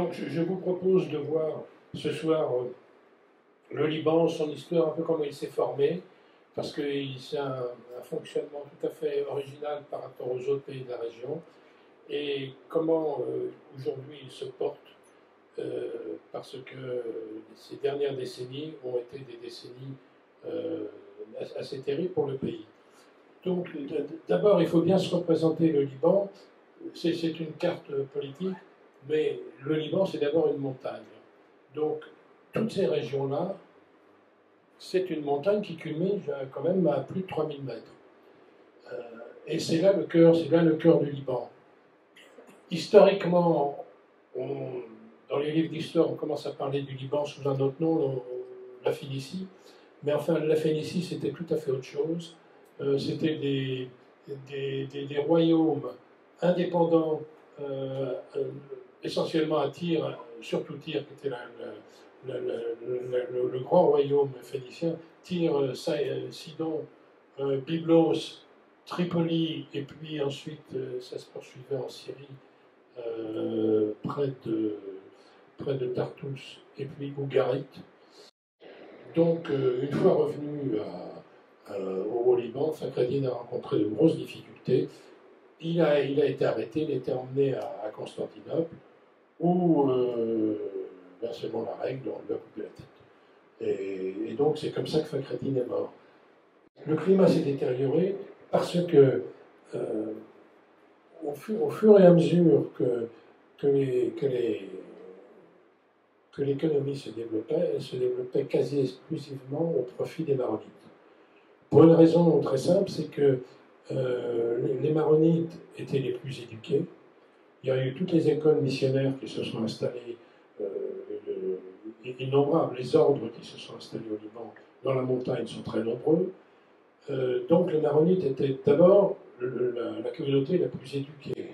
Donc je vous propose de voir ce soir le Liban, son histoire, un peu comment il s'est formé, parce que c'est un fonctionnement tout à fait original par rapport aux autres pays de la région, et comment aujourd'hui il se porte, parce que ces dernières décennies ont été des décennies assez terribles pour le pays. Donc d'abord, il faut bien se représenter le Liban. C'est une carte politique, mais le Liban, c'est d'abord une montagne. Donc, toutes ces régions-là, c'est une montagne qui culmine quand même à plus de 3000 mètres. Et c'est là le cœur du Liban. Historiquement, dans les livres d'histoire, on commence à parler du Liban sous un autre nom, la Phénicie. Mais enfin, la Phénicie, c'était tout à fait autre chose. C'était des royaumes indépendants, essentiellement à Tyr, surtout Tyr, qui était le grand royaume phénicien, Tyr, Sidon, Byblos, Tripoli, et puis ensuite ça se poursuivait en Syrie, près de Tartous, et puis Ougarit. Donc, une fois revenu au Liban, Fakhreddin a rencontré de grosses difficultés. Il a été arrêté, il a été emmené à Constantinople, où, selon la règle, on lui a coupé la tête. Et donc, c'est comme ça que Fakhreddin est mort. Le climat s'est détérioré parce que, au fur et à mesure que l'économie se développait, elle se développait quasi exclusivement au profit des Maronites. Pour une raison très simple, c'est que les Maronites étaient les plus éduqués. Il y a eu toutes les écoles missionnaires qui se sont installées, innombrables. Les ordres qui se sont installés au Liban, dans la montagne, sont très nombreux. Donc les Maronites étaient d'abord la communauté la plus éduquée.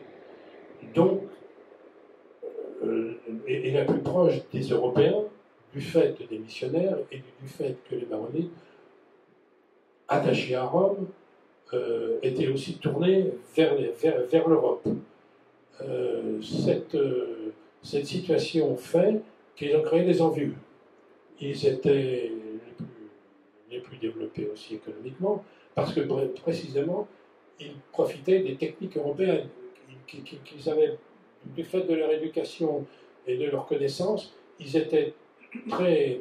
Donc, et la plus proche des Européens, du fait des missionnaires et du fait que les Maronites, attachés à Rome, étaient aussi tournés vers l'Europe. Cette situation fait qu'ils ont créé des envieux. Ils étaient les plus développés aussi économiquement, parce que précisément, ils profitaient des techniques européennes qu'ils avaient, du fait de leur éducation et de leur connaissance, ils étaient très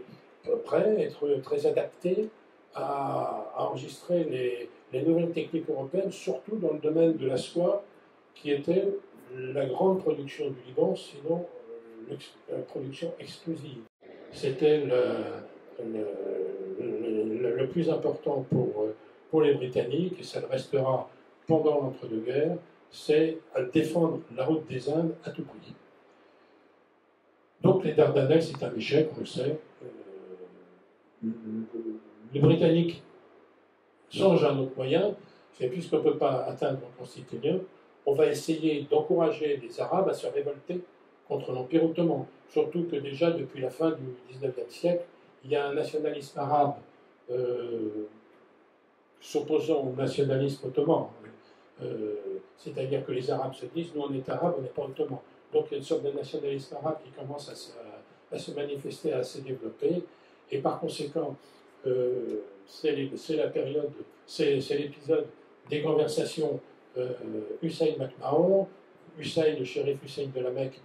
prêts, très adaptés à enregistrer les nouvelles techniques européennes, surtout dans le domaine de la soie, qui était la grande production du Liban, sinon la production exclusive. C'était le plus important pour les Britanniques, et ça le restera pendant l'entre-deux-guerres, c'est à défendre la route des Indes à tout prix. Donc les Dardanelles, c'est un échec, on le sait. Les Britanniques songent à un autre moyen, c'est puisqu'on ne peut pas atteindre le Constitution, on va essayer d'encourager les Arabes à se révolter contre l'Empire ottoman. Surtout que déjà, depuis la fin du XIXe siècle, il y a un nationalisme arabe s'opposant au nationalisme ottoman. C'est-à-dire que les Arabes se disent, nous on est Arabes, on n'est pas ottoman. Donc il y a une sorte de nationalisme arabe qui commence à se manifester, à se développer, et par conséquent, c'est la période, c'est l'épisode des conversations Hussein-MacMahon, Hussein, le shérif Hussein de la Mecque,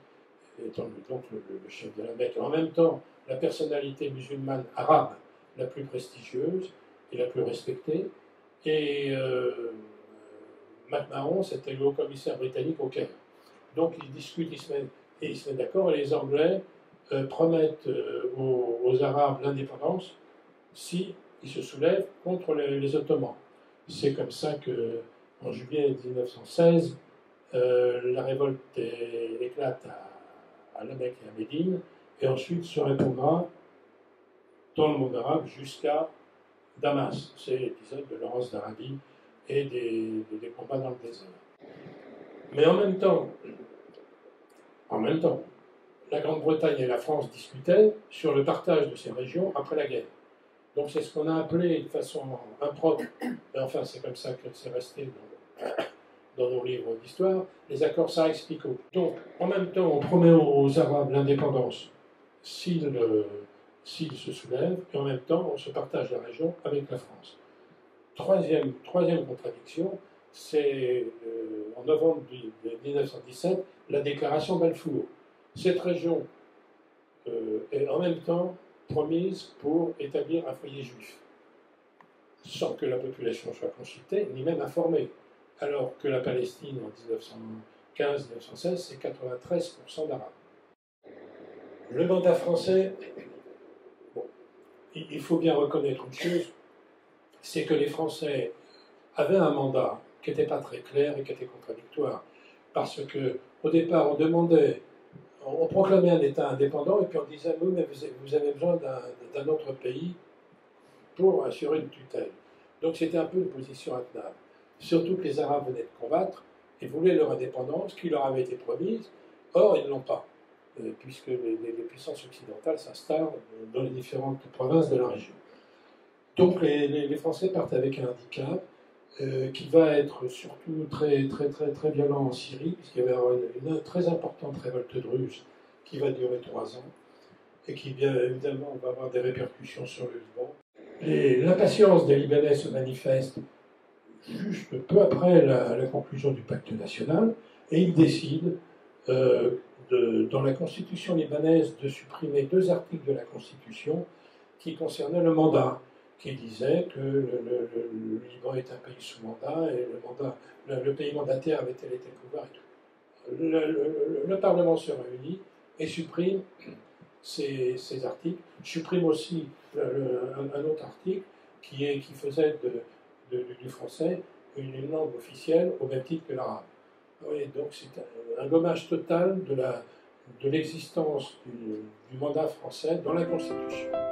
étant donc le chef de la Mecque, et en même temps la personnalité musulmane arabe la plus prestigieuse et la plus respectée. Et MacMahon, c'était le haut-commissaire britannique au Caire. Donc ils discutent, ils se mettent d'accord, et les Anglais promettent aux Arabes l'indépendance si ils se soulèvent contre les Ottomans. C'est comme ça que, en juillet 1916, la révolte éclate à La Mecque et à Médine, et ensuite se répondra dans le monde arabe jusqu'à Damas. C'est l'épisode de Laurence d'Arabie et des combats dans le désert. Mais en même temps, la Grande-Bretagne et la France discutaient sur le partage de ces régions après la guerre. Donc c'est ce qu'on a appelé de façon impropre, et enfin c'est comme ça que c'est resté dans nos livres d'histoire, les accords Sykes-Picot. Donc, en même temps, on promet aux Arabes l'indépendance s'ils se soulèvent, et en même temps, on se partage la région avec la France. Troisième contradiction, c'est en novembre 1917, la déclaration Balfour. Cette région est en même temps promise pour établir un foyer juif, sans que la population soit consultée, ni même informée. Alors que la Palestine, en 1915-1916, c'est 93% d'Arabes. Le mandat français, bon, il faut bien reconnaître une chose, c'est que les Français avaient un mandat qui n'était pas très clair et qui était contradictoire. Parce qu'au départ, on proclamait un État indépendant et puis on disait, oui, mais vous avez besoin d'un autre pays pour assurer une tutelle. Donc c'était un peu une position intenable. Surtout que les Arabes venaient de combattre et voulaient leur indépendance qui leur avait été promise. Or, ils ne l'ont pas, puisque les puissances occidentales s'installent dans les différentes provinces de la région. Donc les Français partent avec un handicap qui va être surtout très violent en Syrie, puisqu'il va y avoir une très importante révolte druze qui va durer 3 ans et qui, bien évidemment, va avoir des répercussions sur le Liban. L'impatience des Libanais se manifeste juste peu après la conclusion du pacte national, et ils décident, dans la constitution libanaise, de supprimer 2 articles de la constitution qui concernaient le mandat, qui disait que le Liban est un pays sous mandat et le pays mandataire avait tel et tel pouvoir et tout. Le Parlement se réunit et supprime ces articles, supprime aussi un autre article qui faisait du français une langue officielle au même titre que l'arabe. Donc c'est un gommage total de l'existence du mandat français dans la Constitution.